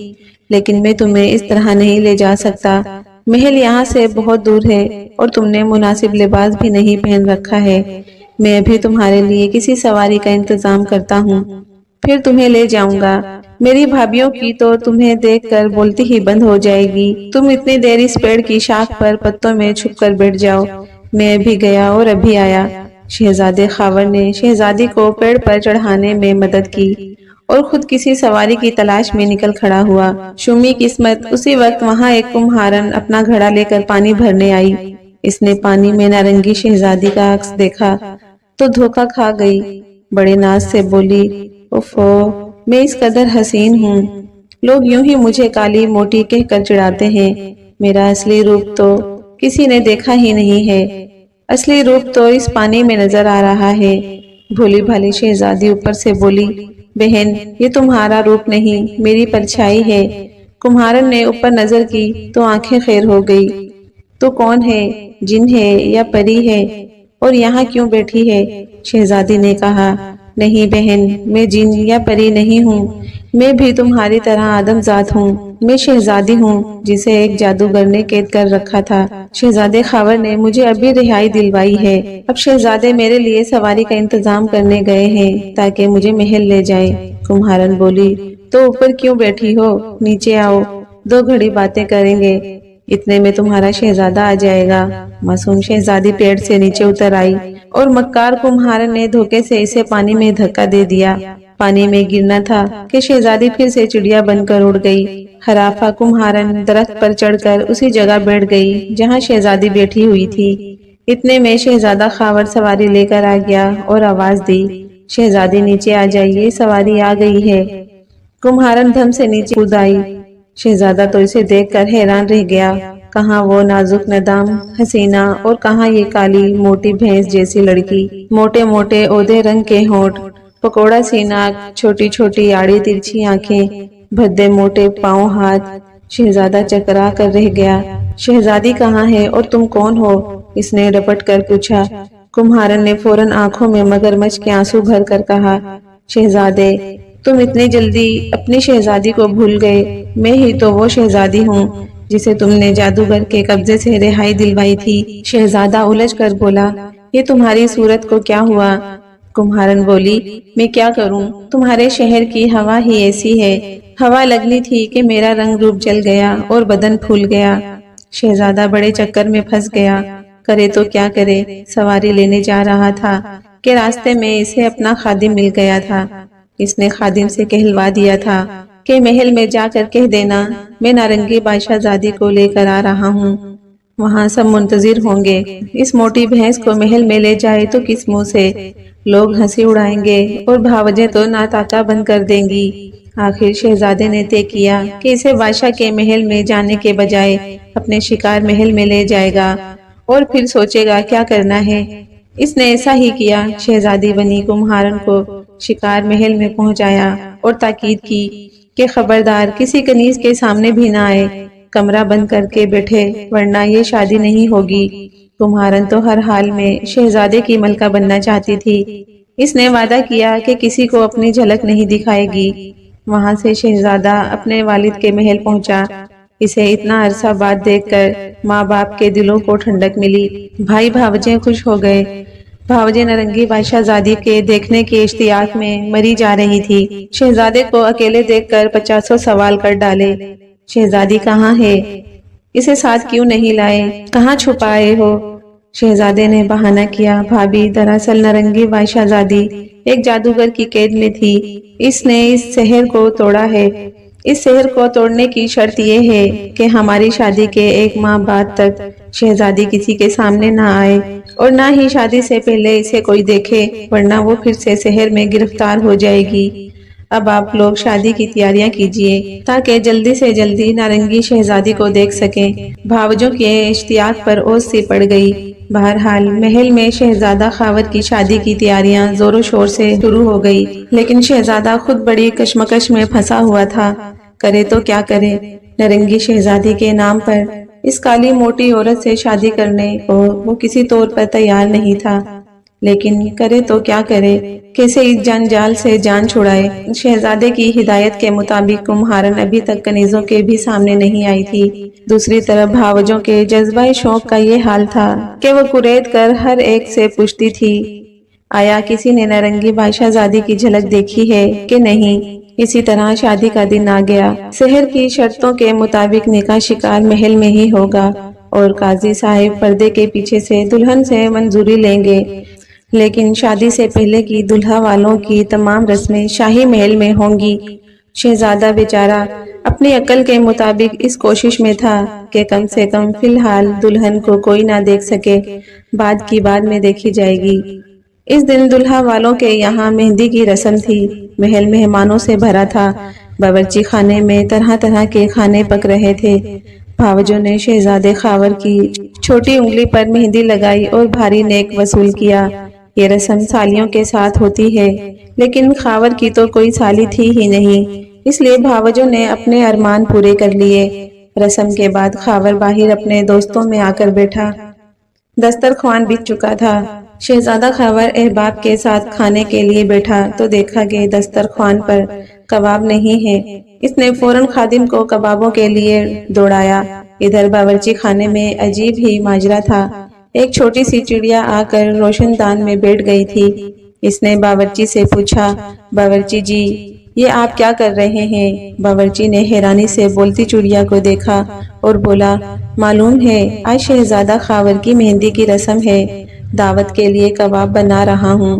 لیکن میں تمہیں اس طرح نہیں لے جا سکتا۔ محل یہاں سے بہت دور ہے اور تم نے مناسب لباس بھی نہیں پہن رکھا ہے۔ میں ابھی تمہارے لیے کسی سواری کا انتظام کرتا ہوں، پھر تمہیں لے جاؤں گا۔ میری بھابھیوں کی تو تمہیں دیکھ کر بولتی ہی بند ہو جائے گی۔ تم اتنی دیر اس پیڑ کی شاخ پر پتوں میں چھپ کر بیٹھ جاؤ، میں ابھی گیا اور ابھی آیا۔ شہزادے خاور نے شہزادی کو پیڑ پر چڑھانے میں مدد کی اور خود کسی سواری کی تلاش میں نکل کھڑا ہوا۔ شومی قسمت اسی وقت وہاں ایک کمہارن اپنا گھڑا لے کر پانی بھرنے آئی۔ اس نے پانی میں نارنگی شہزادی کا عکس دیکھا تو دھوکا کھا گئی۔ بڑے ناز سے بولی، اوفو، میں اس قدر حسین ہوں، لوگ یوں ہی مجھے کالی موٹی کہہ کر چڑھاتے ہیں۔ میرا اصلی روپ تو کسی نے دیکھا ہی نہیں ہے، اصلی روپ تو اس پانی میں نظر آ رہا ہے۔ بھولی بھالی شہزادی اوپر سے بولی، بہن یہ تمہارا روپ نہیں، میری پرچھائی ہے۔ کمہارن نے اوپر نظر کی تو آنکھیں خیر ہو گئی۔ تو کون ہے؟ جن ہے یا پری ہے؟ اور یہاں کیوں بیٹھی ہے؟ شہزادی نے کہا، نہیں بہن، میں جن یا پری نہیں ہوں، میں بھی تمہاری طرح آدم ذات ہوں۔ میں شہزادی ہوں جسے ایک جادوگر نے قید کر رکھا تھا۔ شہزادے خاور نے مجھے ابھی رہائی دلوائی ہے۔ اب شہزادے میرے لیے سواری کا انتظام کرنے گئے ہیں تاکہ مجھے محل لے جائیں۔ کمہارن بولی، تو اوپر کیوں بیٹھی ہو؟ نیچے آؤ، 2 گھڑی باتیں کریں گے، اتنے میں تمہارا شہزادہ آ جائے گا۔ معصوم شہزادی پیڑ سے نیچے اتر آئی اور مکار کمہارن نے دھوکے سے اسے پانی میں دھکا دے دیا۔ پانی میں گرنا تھا کہ شہزادی پھر سے چڑیا بن کر اڑ گئی۔ ہرافا کمہارن درخت پر چڑھ کر اسی جگہ بیٹھ گئی جہاں شہزادی بیٹھی ہوئی تھی۔ اتنے میں شہزادہ خاور سواری لے کر آ گیا اور آواز دی، شہزادی نیچے آ جائیے، سواری آ گئی ہے۔ کمہارن دھم سے نیچے کود آئی۔ شہزادہ تو اسے دیکھ کر حیران رہ گیا، کہاں وہ نازک ندام حسینہ اور کہاں یہ کالی موٹی بھینس جیسی لڑکی، موٹے موٹے اودے رنگ کے ہونٹ، پکوڑا سی ناک، چھوٹی چھوٹی آڑی ترچھی آنکھیں، بھدے موٹے پاؤں ہاتھ۔ شہزادہ چکرا کر رہ گیا۔ شہزادی کہاں ہے اور تم کون ہو؟ اس نے رپٹ کر پوچھا۔ کمہارن نے فوراً آنکھوں میں مگرمچھ کے آنسو بھر کر کہا، شہزادے تم اتنی جلدی اپنی شہزادی کو بھول گئے، میں ہی تو وہ شہزادی ہوں جسے تم نے جادوگر کے قبضے سے رہائی دلوائی تھی۔ شہزادہ الجھ کر بولا، یہ تمہاری صورت کو کیا ہوا؟ کمہارن بولی، میں کیا کروں، تمہارے شہر کی ہوا ہی ایسی ہے، ہوا لگنی تھی کہ میرا رنگ روپ جل گیا اور بدن پھول گیا۔ شہزادہ بڑے چکر میں پھنس گیا، کرے تو کیا کرے، سواری لینے جا رہا تھا کہ راستے میں اسے اپنا خادم مل گیا تھا۔ اس نے خادم سے کہلوا دیا تھا کہ محل میں جا کر کہہ دینا میں نارنگی بادشاہ زادی کو لے کر آ رہا ہوں، وہاں سب منتظر ہوں گے۔ اس موٹی بھینس کو محل میں لے جائے تو کس منہ سے، لوگ ہنسی اڑائیں گے اور بھاوجیں تو ناتاکا بند کر دیں گی۔ آخر شہزادے نے طے کیا کہ اسے بادشاہ کے محل میں جانے کے بجائے اپنے شکار محل میں لے جائے گا اور پھر سوچے گا کیا کرنا ہے۔ اس نے ایسا ہی کیا۔ شہزادی بنی کمہارن کو شکار محل میں پہنچایا اور تاکید کی کہ خبردار کسی کنیز کے سامنے بھی نہ آئے، کمرہ بند کر کے بیٹھے ورنہ یہ شادی نہیں ہوگی۔ کمہارن تو ہر حال میں شہزادے کی ملکہ بننا چاہتی تھی۔ اس نے وعدہ کیا کہ کسی کو اپنی جھلک نہیں دکھائے گی۔ وہاں سے شہزادہ اپنے والد کے محل پہنچا۔ اسے اتنا عرصہ بعد دیکھ کر ماں باپ کے دلوں کو ٹھنڈک ملی، بھائی بھاوجیں خوش ہو گئے۔ بھاوجیں نارنگی بادشاہ زادی کے دیکھنے کی اشتیاق میں مری جا رہی تھی۔ شہزادے کو اکیلے دیکھ کر 50 سوال کر ڈالے، شہزادی کہاں ہے؟ اسے ساتھ کیوں نہیں لائے؟ کہاں چھپائے ہو؟ شہزادے نے بہانہ کیا، بھابھی دراصل نارنگی بادشاہ زادی ایک جادوگر کی قید میں تھی، اس نے اس سحر کو توڑا ہے۔ اس سحر کو توڑنے کی شرط یہ ہے کہ ہماری شادی کے 1 ماہ بعد تک شہزادی کسی کے سامنے نہ آئے اور نہ ہی شادی سے پہلے اسے کوئی دیکھے ورنہ وہ پھر سے سحر میں گرفتار ہو جائے گی۔ اب آپ لوگ شادی کی تیاریاں کیجیے تاکہ جلدی سے جلدی نارنگی شہزادی کو دیکھ سکیں۔ بھاوجوں کے اشتیاق پر اوس سی پڑ گئی۔ بہرحال محل میں شہزادہ خاور کی شادی کی تیاریاں زور و شور سے شروع ہو گئی، لیکن شہزادہ خود بڑی کشمکش میں پھنسا ہوا تھا۔ کرے تو کیا کرے؟ نارنگی شہزادی کے نام پر اس کالی موٹی عورت سے شادی کرنے کو وہ کسی طور پر تیار نہیں تھا، لیکن کرے تو کیا کرے؟ کیسے اس جنجال سے جان چھڑائے؟ شہزادے کی ہدایت کے مطابق کمہارن ابھی تک کنیزوں کے بھی سامنے نہیں آئی تھی۔ دوسری طرف بھاوجوں کے جذبہ شوق کا یہ حال تھا کہ وہ کرید کر ہر ایک سے پوچھتی تھی، آیا کسی نے نارنگی بادشاہ زادی کی جھلک دیکھی ہے کہ نہیں؟ اسی طرح شادی کا دن آ گیا۔ شہر کی شرطوں کے مطابق نکاح شکار محل میں ہی ہوگا اور قاضی صاحب پردے کے پیچھے سے دلہن سے منظوری لیں گے، لیکن شادی سے پہلے کی دلہا والوں کی تمام رسمیں شاہی محل میں ہوں گی۔ شہزادہ بیچارہ اپنی عقل کے مطابق اس کوشش میں تھا کہ کم سے کم فی الحال دلہن کو کوئی نہ دیکھ سکے، بعد کی بعد میں دیکھی جائے گی۔ اس دن دلہا والوں کے یہاں مہندی کی رسم تھی۔ محل مہمانوں سے بھرا تھا۔ باورچی خانے میں طرح طرح کے کھانے پک رہے تھے۔ بھاوجوں نے شہزادے خاور کی چھوٹی انگلی پر مہندی لگائی اور بھاری نیک وصول کیا۔ یہ رسم سالیوں کے ساتھ ہوتی ہے، لیکن خاور کی تو کوئی سالی تھی ہی نہیں، اس لیے بھاوجوں نے اپنے ارمان پورے کر لیے۔ رسم کے بعد خاور باہر اپنے دوستوں میں آ کر بیٹھا۔ دسترخوان بچھ چکا تھا۔ شہزادہ خاور احباب کے ساتھ کھانے کے لیے بیٹھا تو دیکھا کہ دسترخوان پر کباب نہیں ہے۔ اس نے فوراً خادم کو کبابوں کے لیے دوڑایا۔ ادھر باورچی خانے میں عجیب ہی ماجرا تھا۔ ایک چھوٹی سی چڑیا آ کر روشن دان میں بیٹھ گئی تھی۔ اس نے باورچی سے پوچھا، باورچی جی، یہ آپ کیا کر رہے ہیں؟ باورچی نے حیرانی سے بولتی چڑیا کو دیکھا اور بولا، معلوم ہے آج شہزادہ خاور کی مہندی کی رسم ہے، دعوت کے لیے کباب بنا رہا ہوں۔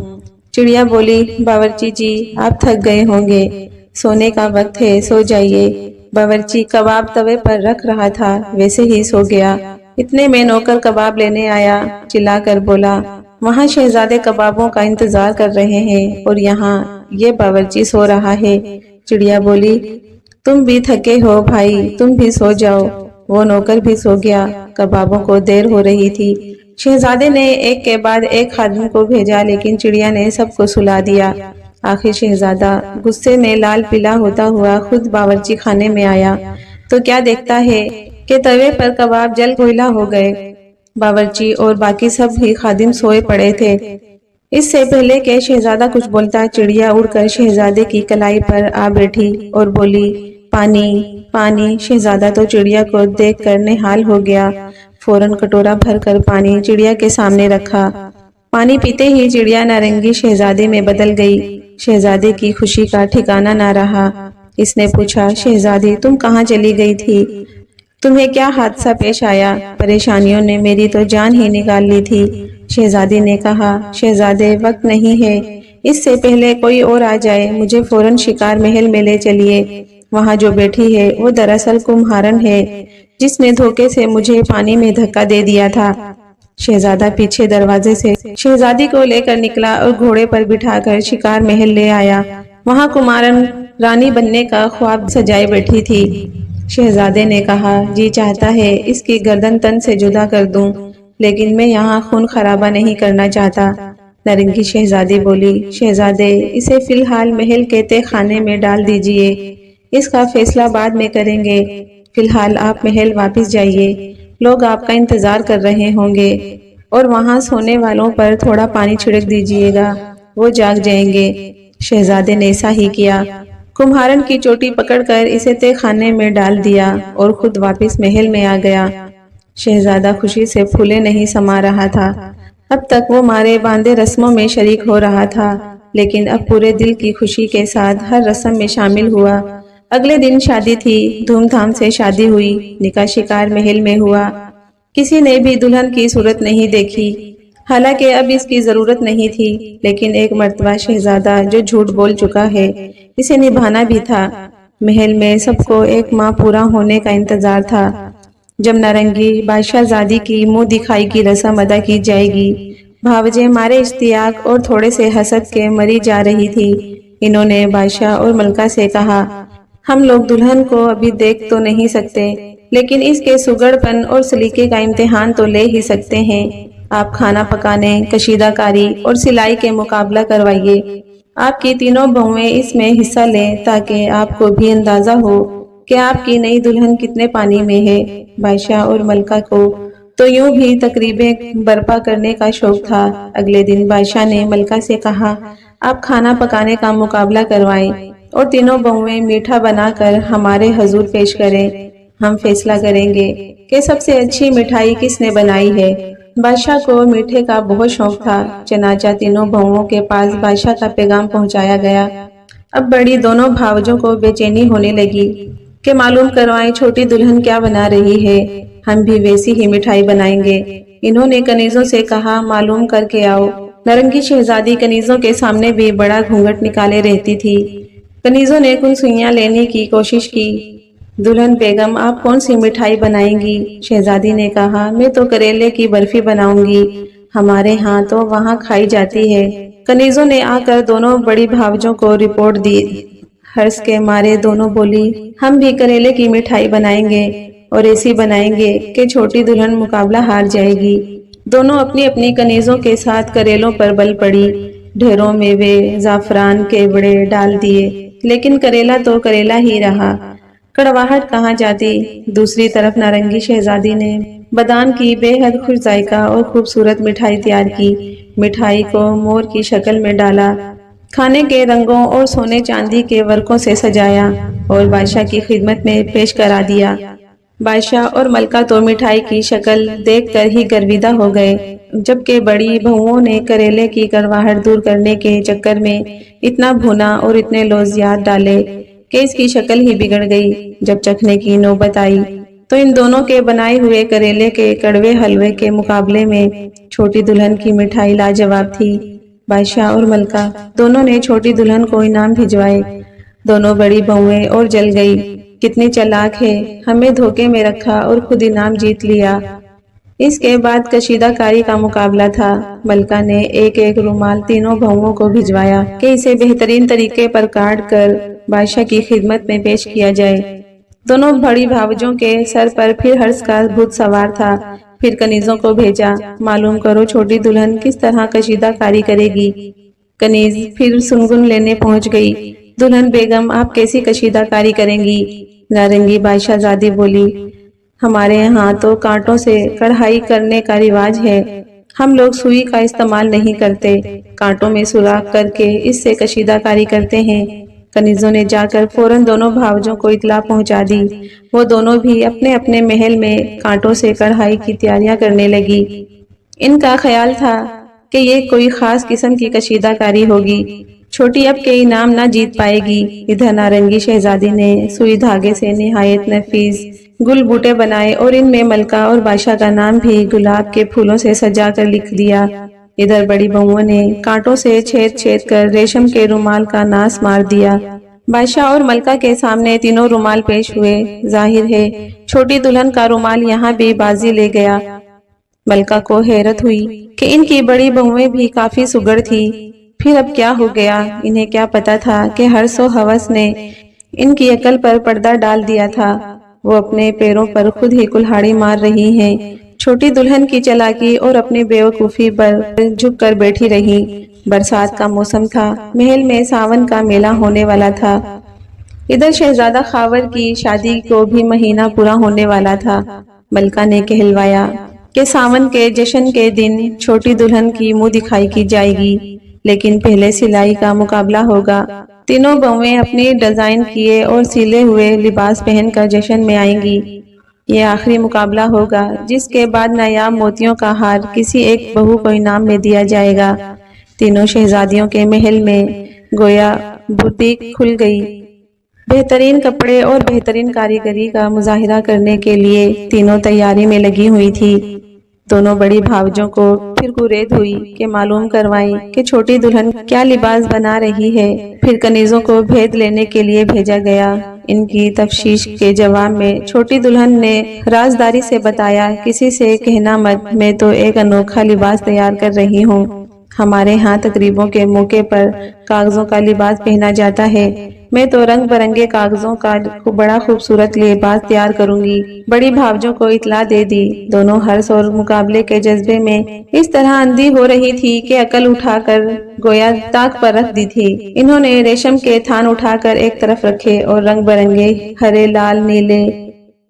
چڑیا بولی، باورچی جی آپ تھک گئے ہوں گے، سونے کا وقت ہے، سو جائیے۔ باورچی کباب توے پر رکھ رہا تھا، ویسے ہی سو گیا۔ اتنے میں نوکر کباب لینے آیا، چلا کر بولا، وہاں شہزادے کبابوں کا انتظار کر رہے ہیں اور یہاں یہ باورچی سو رہا ہے۔ چڑیا بولی، تم بھی تھکے ہو بھائی، تم بھی سو جاؤ۔ وہ نوکر بھی سو گیا۔ کبابوں کو دیر ہو رہی تھی۔ شہزادے نے ایک کے بعد ایک خادم کو بھیجا، لیکن چڑیا نے سب کو سلا دیا۔ آخر شہزادہ غصے میں لال پیلا ہوتا ہوا خود باورچی خانے میں آیا تو کیا دیکھتا ہے کہ توے پر کباب جل کوئلہ ہو گئے۔ باورچی اور باقی سب ہی خادم سوئے پڑے تھے۔ اس سے پہلے کہ شہزادہ کچھ بولتا، چڑیا اڑ کر شہزادے کی کلائی پر آ بیٹھی اور بولی، پانی پانی۔ شہزادہ تو چڑیا کو دیکھ کر نہال ہو گیا۔ فوراً کٹورا بھر کر پانی چڑیا کے سامنے رکھا۔ پانی پیتے ہی چڑیا نارنگی شہزادے میں بدل گئی۔ شہزادے کی خوشی کا ٹھکانہ نہ رہا۔ اس نے پوچھا، شہزادی تم کہاں چلی گئی تھی؟ تمہیں کیا حادثہ پیش آیا؟ پریشانیوں نے میری تو جان ہی نکال لی تھی۔ شہزادی نے کہا، شہزادے وقت نہیں ہے، اس سے پہلے کوئی اور آ جائے، مجھے فوراً شکار محل میں لے چلیے۔ وہاں جو بیٹھی ہے وہ دراصل کمہارن ہے، جس نے دھوکے سے مجھے پانی میں دھکا دے دیا تھا۔ شہزادہ پیچھے دروازے سے شہزادی کو لے کر نکلا اور گھوڑے پر بٹھا کر شکار محل لے آیا۔ وہاں کمارن رانی بننے کا خواب سجائے بیٹھی تھی۔ شہزادے نے کہا، جی چاہتا ہے اس کی گردن تن سے جدا کر دوں، لیکن میں یہاں خون خرابہ نہیں کرنا چاہتا۔ نارنگی شہزادی بولی، شہزادے اسے فی الحال محل کے تہہ خانے میں ڈال دیجئے، اس کا فیصلہ بعد میں کریں گے۔ فی الحال آپ محل واپس جائیے، لوگ آپ کا انتظار کر رہے ہوں گے، اور وہاں سونے والوں پر تھوڑا پانی چھڑک دیجئے گا، وہ جاگ جائیں گے۔ شہزادے نے ایسا ہی کیا۔ کمہارن کی چوٹی پکڑ کر اسے تہہ خانے میں ڈال دیا اور خود واپس محل میں آ گیا۔ شہزادہ خوشی سے پھولے نہیں سما رہا تھا۔ اب تک وہ مارے باندھے رسموں میں شریک ہو رہا تھا، لیکن اب پورے دل کی خوشی کے ساتھ ہر رسم میں شامل ہوا۔ اگلے دن شادی تھی، دھوم دھام سے شادی ہوئی، نکاح شکار محل میں ہوا۔ کسی نے بھی دلہن کی صورت نہیں دیکھی، حالانکہ اب اس کی ضرورت نہیں تھی، لیکن ایک مرتبہ شہزادہ جو جھوٹ بول چکا ہے، اسے نبھانا بھی تھا۔ محل میں سب کو ایک ماہ پورا ہونے کا انتظار تھا جب نارنگی بادشاہ زادی کی منہ دکھائی کی رسم ادا کی جائے گی۔ بھاوجیں مارے اشتیاق اور تھوڑے سے حسد کے مری جا رہی تھی۔ انہوں نے بادشاہ اور ملکہ سے کہا، ہم لوگ دلہن کو ابھی دیکھ تو نہیں سکتے، لیکن اس کے سگڑ پن اور سلیقے کا امتحان تو لے ہی سکتے ہیں۔ آپ کھانا پکانے، کشیدہ کاری اور سلائی کے مقابلہ کروائیے۔ آپ کی تینوں بہویں اس میں حصہ لیں تاکہ آپ کو بھی اندازہ ہو کہ آپ کی نئی دلہن کتنے پانی میں ہے۔ بادشاہ اور ملکہ کو تو یوں بھی تقریبیں برپا کرنے کا شوق تھا۔ اگلے دن بادشاہ نے ملکہ سے کہا، آپ کھانا پکانے کا مقابلہ کروائیں اور تینوں بہویں میٹھا بنا کر ہمارے حضور پیش کریں۔ ہم فیصلہ کریں گے کہ سب سے اچھی مٹھائی کس نے بنائی ہے۔ بادشاہ کو میٹھے کا بہت شوق تھا، چنانچہ تینوں بہوؤں کے پاس بادشاہ کا پیغام پہنچایا گیا۔ اب بڑی دونوں بھاوجوں کو بے چینی ہونے لگی کہ معلوم کروائیں چھوٹی دلہن کیا بنا رہی ہے، ہم بھی ویسی ہی مٹھائی بنائیں گے۔ انہوں نے کنیزوں سے کہا، معلوم کر کے آؤ۔ نارنگی شہزادی کنیزوں کے سامنے بھی بڑا گھونگھٹ نکالے رہتی تھی۔ کنیزوں نے کن سوئیاں لینے کی کوشش کی۔ دلہن بیگم، آپ کون سی مٹھائی بنائیں گی؟ شہزادی نے کہا، میں تو کریلے کی برفی بناؤں گی، ہمارے ہاں تو وہاں کھائی جاتی ہے۔ کنیزوں نے آ کر دونوں بڑی بھاوجوں کو رپورٹ دی۔ ہرس کے مارے دونوں بولی، ہم بھی کریلے کی مٹھائی بنائیں گے اور ایسی بنائیں گے کہ چھوٹی دلہن مقابلہ ہار جائے گی۔ دونوں اپنی اپنی کنیزوں کے ساتھ کریلوں پر بل پڑی، ڈھیروں میوے، زعفران کے بڑے ڈال دیے، لیکن کریلا تو کریلا ہی رہا، کڑواہٹ کہاں جاتی۔ دوسری طرف نارنگی شہزادی نے بادام کی بے حد خوش ذائقہ اور خوبصورت مٹھائی تیار کی۔ مٹھائی کو مور کی شکل میں ڈالا، کھانے کے رنگوں اور سونے چاندی کے ورقوں سے سجایا اور بادشاہ کی خدمت میں پیش کرا دیا۔ بادشاہ اور ملکہ تو مٹھائی کی شکل دیکھ کر ہی گرویدہ ہو گئے، جبکہ بڑی بہوؤں نے کریلے کی کڑواہٹ دور کرنے کے چکر میں اتنا بھونا اور اتنے لوزیات ڈالے کہ اس کی شکل ہی بگڑ گئی۔ جب چکھنے کی نوبت آئی تو ان دونوں کے بنائے ہوئے کریلے کے کڑوے حلوے کے مقابلے میں چھوٹی دلہن کی مٹھائی لاجواب تھی۔ بادشاہ اور ملکہ دونوں نے چھوٹی دلہن کو انعام بھجوائے۔ دونوں بڑی بہویں اور جل گئی، کتنی چالاک ہے، ہمیں دھوکے میں رکھا اور خود انعام جیت لیا۔ اس کے بعد کشیدہ کاری کا مقابلہ تھا۔ ملکہ نے ایک ایک رومال تینوں بہوؤں کو بھجوایا کہ اسے بہترین طریقے پر کاٹ کر بادشاہ کی خدمت میں پیش کیا جائے۔ دونوں بڑی بھاوجوں کے سر پر پھر ہرس کا بھوت سوار تھا۔ پھر کنیزوں کو بھیجا، معلوم کرو چھوٹی دلہن کس طرح کشیدہ کاری کرے گی۔ کنیز پھر سنگن لینے پہنچ گئی، دلہن بیگم آپ کیسی کشیدہ کاری کریں گی؟ نارنگی بادشاہ زادی بولی، ہمارے ہاں تو کانٹوں سے کڑھائی کرنے کا رواج ہے، ہم لوگ سوئی کا استعمال نہیں کرتے، کانٹوں میں سوراخ کر کے اس سے کشیدہ کاری کرتے ہیں۔ کنیزوں نے جا کر فوراً دونوں بھاوجوں کو اطلاع پہنچا دی۔ وہ دونوں بھی اپنے اپنے محل میں کانٹوں سے کڑھائی کی تیاریاں کرنے لگی۔ ان کا خیال تھا کہ یہ کوئی خاص قسم کی کشیدہ کاری ہوگی، چھوٹی اب کے انعام نہ جیت پائے گی۔ ادھر نارنگی شہزادی نے سوئی دھاگے سے نہایت نفیس گل بوٹے بنائے اور ان میں ملکہ اور بادشاہ کا نام بھی گلاب کے پھولوں سے سجا کر لکھ دیا۔ ادھر بڑی بہوؤں نے کانٹوں سے چھید چھید کر ریشم کے رومال کا ناس مار دیا۔ بادشاہ اور ملکہ کے سامنے تینوں رومال پیش ہوئے۔ ظاہر ہے چھوٹی دلہن کا رومال یہاں بھی بازی لے گیا۔ ملکہ کو حیرت ہوئی کہ ان کی بڑی بہویں بھی کافی سگڑ تھی۔ پھر اب کیا ہو گیا؟ انہیں کیا پتا تھا کہ ہرس و ہوس نے ان کی عقل پر پردہ ڈال دیا تھا۔ وہ اپنے پیروں پر خود ہی کلہاڑی مار رہی ہیں۔ چھوٹی دلہن کی چالاکی اور اپنی بیوقوفی پر جھک کر بیٹھی رہی۔ برسات کا موسم تھا، محل میں ساون کا میلہ ہونے والا تھا۔ ادھر شہزادہ خاور کی شادی کو بھی مہینہ پورا ہونے والا تھا۔ ملکہ نے کہلوایا کہ ساون کے جشن کے دن چھوٹی دلہن کی منہ دکھائی کی جائے گی، لیکن پہلے سلائی کا مقابلہ ہوگا۔ تینوں بہویں اپنی ڈیزائن کیے اور سلے ہوئے لباس پہن کر جشن میں آئیں گی۔ یہ آخری مقابلہ ہوگا، جس کے بعد نایاب موتیوں کا ہار کسی ایک بہو کو انعام میں دیا جائے گا۔ تینوں شہزادیوں کے محل میں گویا بوتیک کھل گئی۔ بہترین کپڑے اور بہترین کاریگری کا مظاہرہ کرنے کے لیے تینوں تیاری میں لگی ہوئی تھی۔ دونوں بڑی بھاوجوں کو پھر گریز ہوئی کہ معلوم کروائیں کہ چھوٹی دلہن کیا لباس بنا رہی ہے۔ پھر کنیزوں کو بھید لینے کے لیے بھیجا گیا۔ ان کی تفتیش کے جواب میں چھوٹی دلہن نے رازداری سے بتایا، کسی سے کہنا مت، میں تو ایک انوکھا لباس تیار کر رہی ہوں۔ ہمارے ہاں تقریبوں کے موقع پر کاغذوں کا لباس پہنا جاتا ہے۔ میں تو رنگ برنگے کاغذوں کا بڑا خوبصورت لباس تیار کروں گی۔ بڑی بھاوجوں کو اطلاع دے دی۔ دونوں ہرس اور مقابلے کے جذبے میں اس طرح اندھی ہو رہی تھی کہ عقل اٹھا کر گویا طاق پر رکھ دی تھی۔ انہوں نے ریشم کے تھان اٹھا کر ایک طرف رکھے اور رنگ برنگے ہرے، لال، نیلے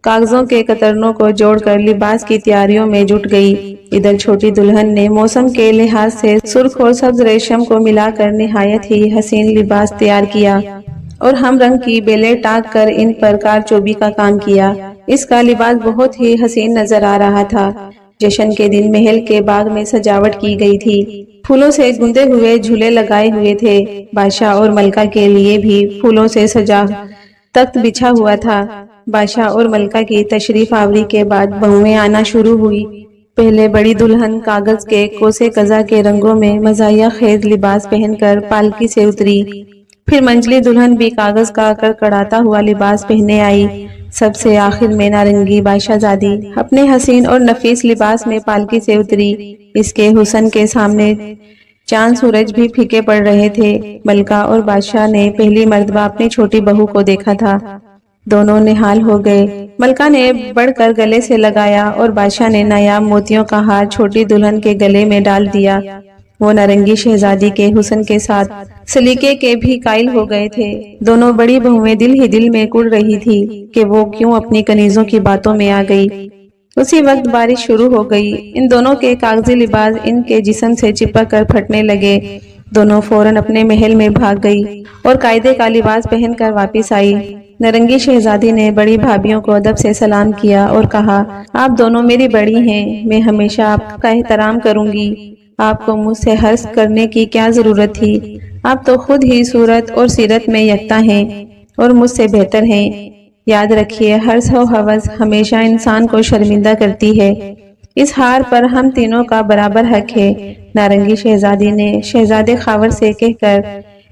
کاغذوں کے قطروں کو جوڑ کر لباس کی تیاریوں میں جٹ گئی۔ ادھر چھوٹی دلہن نے موسم کے لحاظ سے سرخ اور سبز ریشم کو ملا کر نہایت ہی حسین لباس تیار کیا اور ہم رنگ کی بیلیں ٹانک کر ان پر کارچوبی کا کام کیا۔ اس کا لباس بہت ہی حسین نظر آ رہا تھا۔ جشن کے دن محل کے باغ میں سجاوٹ کی گئی تھی۔ پھولوں سے گندے ہوئے جھولے لگائے ہوئے تھے۔ بادشاہ اور ملکہ کے لیے بھی پھولوں سے سجا تخت بچھا ہوا تھا۔ بادشاہ اور ملکہ کی تشریف آوری کے بعد بہویں آنا شروع ہوئی۔ پہلے بڑی دلہن کاغذ کے کوسے قزح کے رنگوں میں مزاحیہ خیز لباس پہن کر پالکی سے اتری۔ پھر منجلی دلہن بھی کاغذ کا کڑکڑاتا ہوا لباس پہنے آئی۔ سب سے آخر میں نارنگی بادشاہ زادی اپنے حسین اور نفیس لباس میں پالکی سے اتری۔ اس کے حسن کے سامنے چاند سورج بھی پھیکے پڑ رہے تھے۔ ملکہ اور بادشاہ نے پہلی مرتبہ اپنی چھوٹی بہو کو دیکھا تھا۔ دونوں نہال ہو گئے۔ ملکہ نے بڑھ کر گلے سے لگایا اور بادشاہ نے نایاب موتیوں کا ہار چھوٹی دلہن کے گلے میں ڈال دیا۔ وہ نارنگی شہزادی کے حسن کے ساتھ سلیقے کے بھی قائل ہو گئے تھے۔ دونوں بڑی بہویں دل ہی دل میں کڑ رہی تھی کہ وہ کیوں اپنی کنیزوں کی باتوں میں آ گئی۔ اسی وقت بارش شروع ہو گئی۔ ان دونوں کے کاغذی لباس ان کے جسم سے چپک کر پھٹنے لگے۔ دونوں فوراً اپنے محل میں بھاگ گئی اور قاعدے کا لباس پہن کر واپس آئی۔ نارنگی شہزادی نے بڑی بھابھیوں کو ادب سے سلام کیا اور کہا، آپ دونوں میری بڑی ہیں، میں ہمیشہ آپ کا احترام کروں گی۔ آپ کو مجھ سے حرص کرنے کی کیا ضرورت تھی؟ آپ تو خود ہی صورت اور سیرت میں یکتا ہیں اور مجھ سے بہتر ہیں۔ یاد رکھیے، حرص و ہوس ہمیشہ انسان کو شرمندہ کرتی ہے۔ اس ہار پر ہم تینوں کا برابر حق ہے۔ نارنگی شہزادی نے شہزادے خاور سے کہہ کر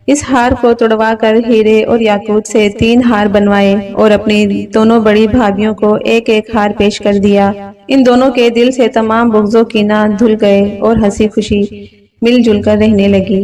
اس ہار کو توڑوا کر ہیرے اور یاقوت سے 3 ہار بنوائے اور اپنی دونوں بڑی بھابھیوں کو ایک ایک ہار پیش کر دیا۔ ان دونوں کے دل سے تمام بغض و کینہ دھل گئے اور ہنسی خوشی مل جل کر رہنے لگی۔